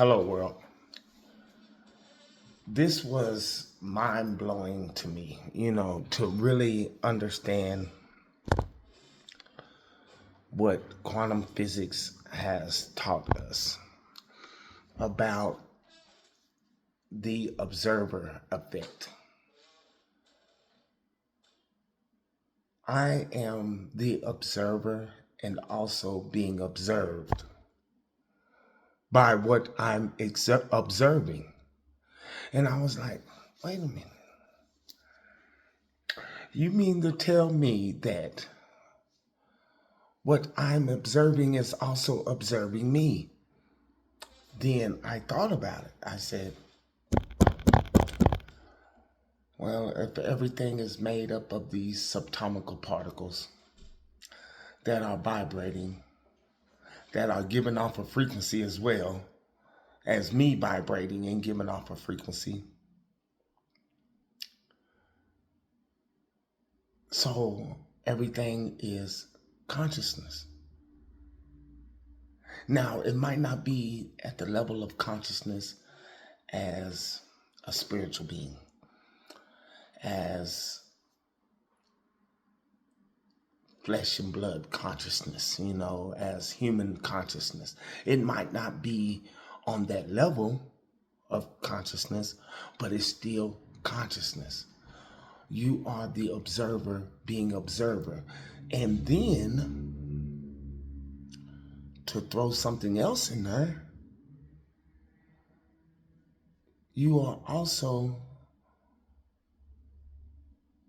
Hello, world. This was mind blowing to me, to really understand what quantum physics has taught us about the observer effect. I am the observer and also being observed by what I'm observing. And I was like, wait a minute. You mean to tell me that what I'm observing is also observing me? Then I thought about it. I said, well, if everything is made up of these subatomic particles that are vibrating, that are giving off a frequency as well as me vibrating and giving off a frequency. So everything is consciousness. Now, it might not be at the level of consciousness as a spiritual being, as flesh and blood consciousness, as human consciousness. It might not be on that level of consciousness, but it's still consciousness. You are the observer being observer. And then to throw something else in there, you are also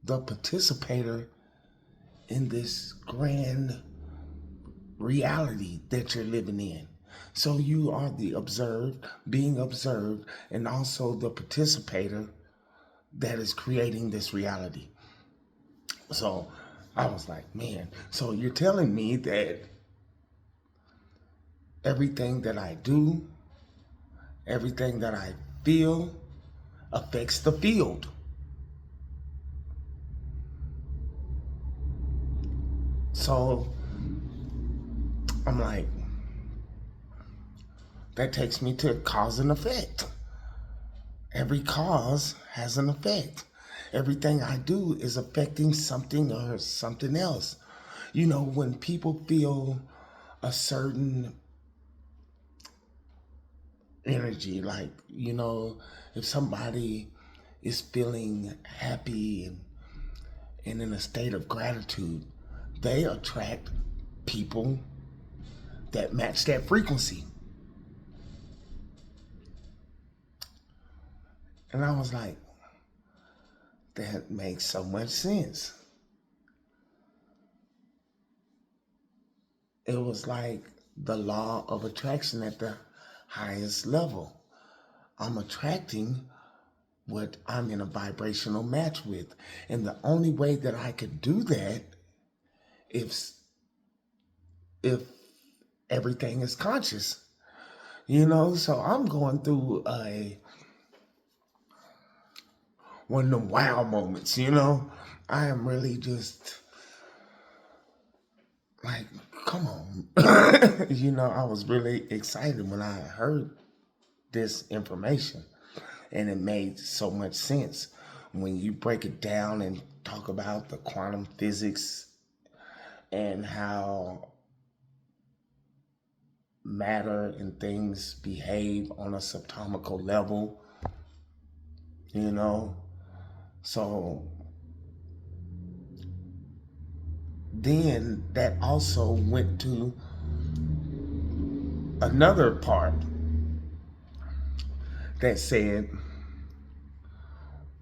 the participator in this grand reality that you're living in. So you are the observed, being observed, and also the participator that is creating this reality. So I was like, man, so you're telling me that everything that I do, everything that I feel affects the field. So I'm like, that takes me to cause and effect. Every cause has an effect. Everything I do is affecting something or something else. When people feel a certain energy, like, if somebody is feeling happy and in a state of gratitude, they attract people that match that frequency. And I was like, that makes so much sense. It was like the law of attraction at the highest level. I'm attracting what I'm in a vibrational match with. And the only way that I could do that if everything is conscious. So I'm going through one of them wow moments, I am really just like, come on. I was really excited when I heard this information, and it made so much sense when you break it down and talk about the quantum physics and how matter and things behave on a subatomic level, So then that also went to another part that said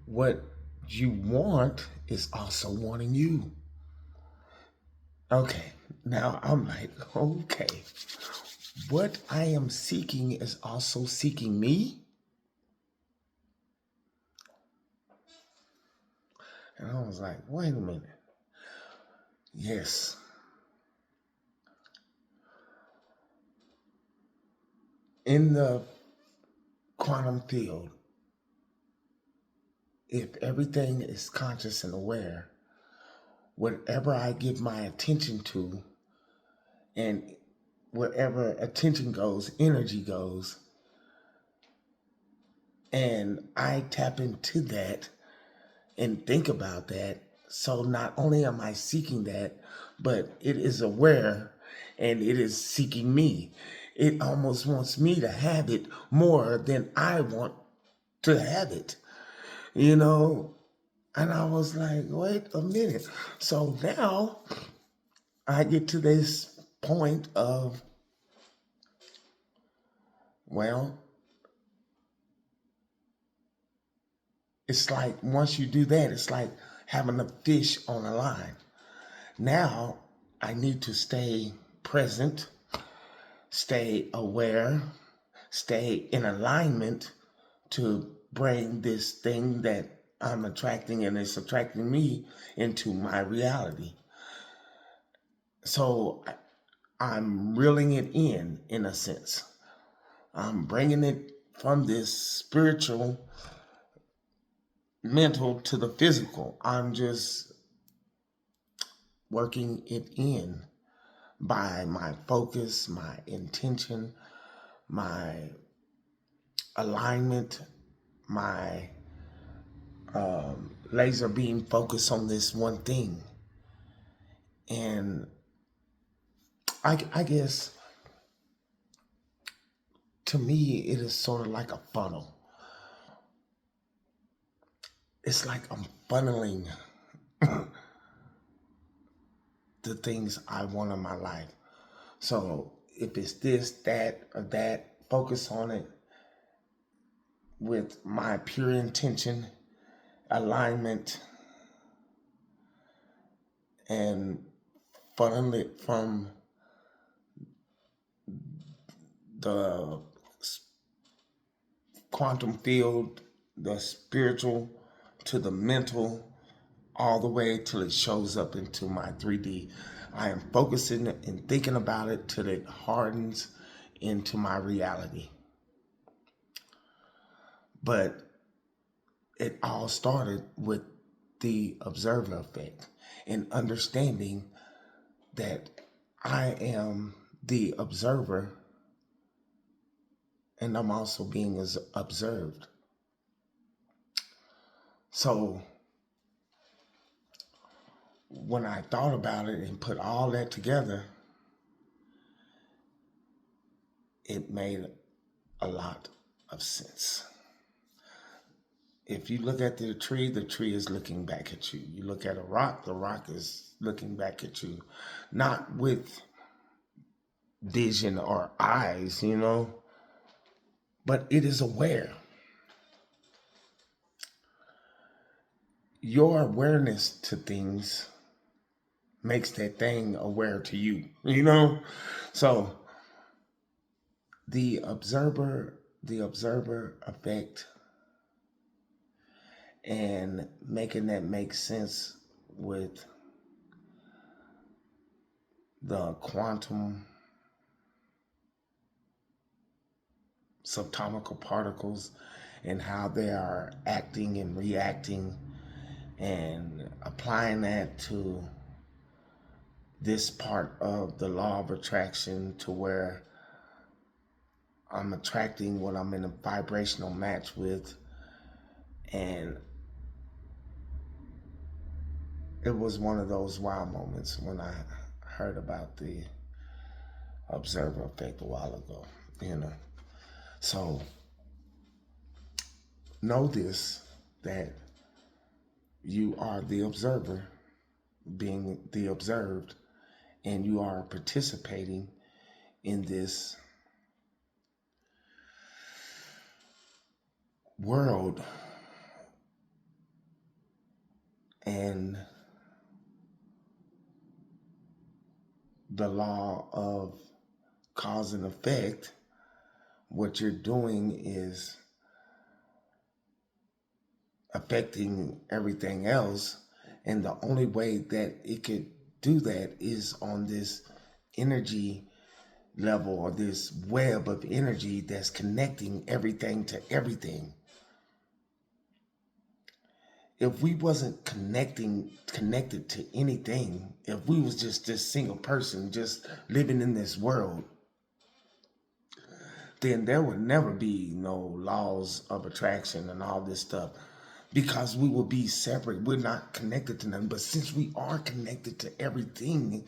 what you want is also wanting you. Okay, now I'm like, okay, what I am seeking is also seeking me? And I was like, wait a minute. Yes. In the quantum field, if everything is conscious and aware, whatever I give my attention to, and wherever attention goes, energy goes, And I tap into that and think about that. So not only am I seeking that, but it is aware and it is seeking me. It almost wants me to have it more than I want to have it, you know? And I was like, wait a minute. So now I get to this point of, well, it's like once you do that, it's like having a fish on a line. Now I need to stay present, stay aware, stay in alignment to bring this thing that I'm attracting and it's attracting me into my reality. So I'm reeling it in a sense. I'm bringing it from this spiritual, mental to the physical. I'm just working it in by my focus, my intention, my alignment, my laser beam focus on this one thing. And I guess to me, it is sort of like a funnel. It's like I'm funneling the things I want in my life. So if it's this, that, or that, focus on it with my pure intention, alignment, and funnel it from the quantum field, the spiritual, to the mental, all the way till it shows up into my 3D. I am focusing and thinking about it till it hardens into my reality. But it all started with the observer effect and understanding that I am the observer and I'm also being observed. So when I thought about it and put all that together, it made a lot of sense. If you look at the tree is looking back at you. You look at a rock, the rock is looking back at you. Not with vision or eyes, but it is aware. Your awareness to things makes that thing aware to you, So the observer effect and making that make sense with the quantum subatomic particles and how they are acting and reacting, and applying that to this part of the law of attraction to where I'm attracting what I'm in a vibrational match with. And it was one of those wow moments when I heard about the observer effect a while ago, So know this, that you are the observer being the observed, and you are participating in this world. And the law of cause and effect, what you're doing is affecting everything else. And the only way that it could do that is on this energy level, or this web of energy that's connecting everything to everything. If we wasn't connected to anything, if we was just this single person just living in this world, then there would never be no laws of attraction and all this stuff, because we will be separate. We're not connected to nothing. But since we are connected to everything,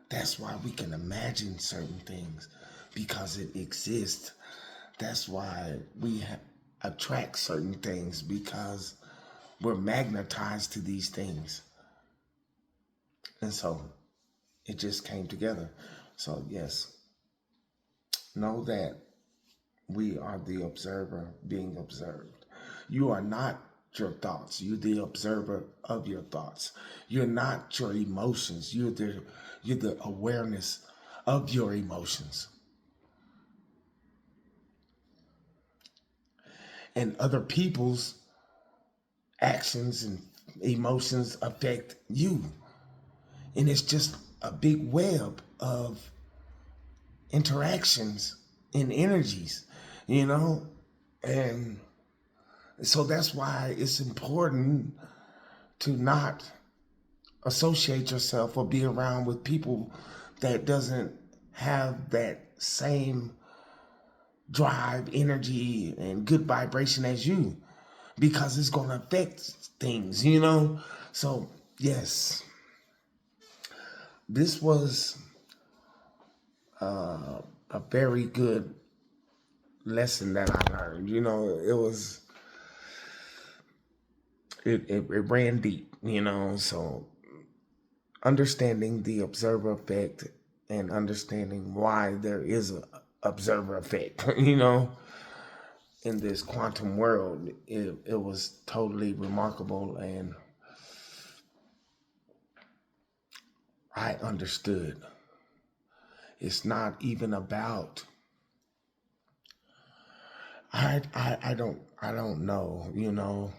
that's why we can imagine certain things, because it exists. That's why we attract certain things, because we're magnetized to these things. And so it just came together. So yes, know that we are the observer being observed. You are not your thoughts. You're the observer of your thoughts. You're not your emotions. You're the awareness of your emotions. And other people's actions and emotions affect you. And it's just a big web of interactions and energies, you know? And so that's why it's important to not associate yourself or be around with people that doesn't have that same drive, energy, and good vibration as you, because it's going to affect things, you know? So, yes, this was a very good lesson that I learned. You know, it ran deep, you know? So understanding the observer effect and understanding why there is a observer effect, you know, in this quantum world, it was totally remarkable. And I understood it's not even about, I don't know, you know,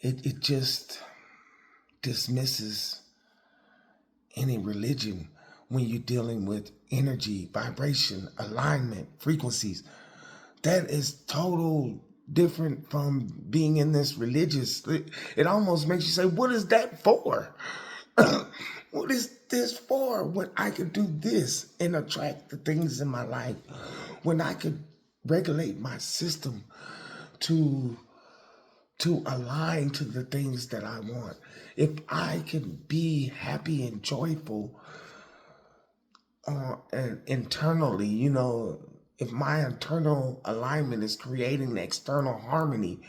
it just dismisses any religion when you're dealing with energy, vibration, alignment, frequencies. That is total different from being in this religious. It almost makes you say, what is that for? What is this for? When I could do this and attract the things in my life, when I could regulate my system to align to the things that I want. If I can be happy and joyful and internally, you know, if my internal alignment is creating the external harmony,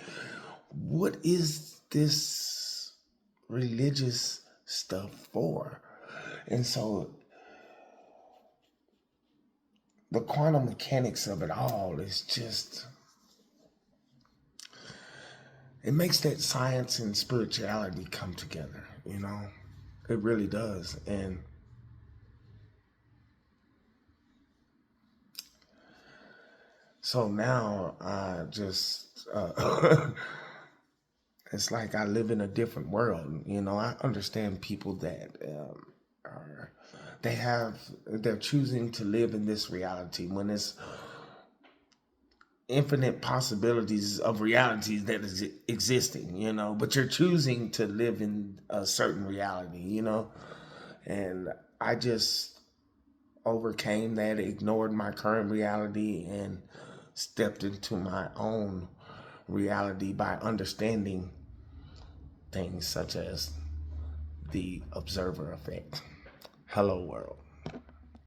what is this religious stuff for? And so the quantum mechanics of it all is just, it makes that science and spirituality come together, you know? It really does. And so now I just, it's like I live in a different world. You know, I understand people that are, they're choosing to live in this reality when it's infinite possibilities of realities that is existing, you know, but you're choosing to live in a certain reality, you know, and I just overcame that, ignored my current reality, and stepped into my own reality by understanding things such as the observer effect. Hello, world.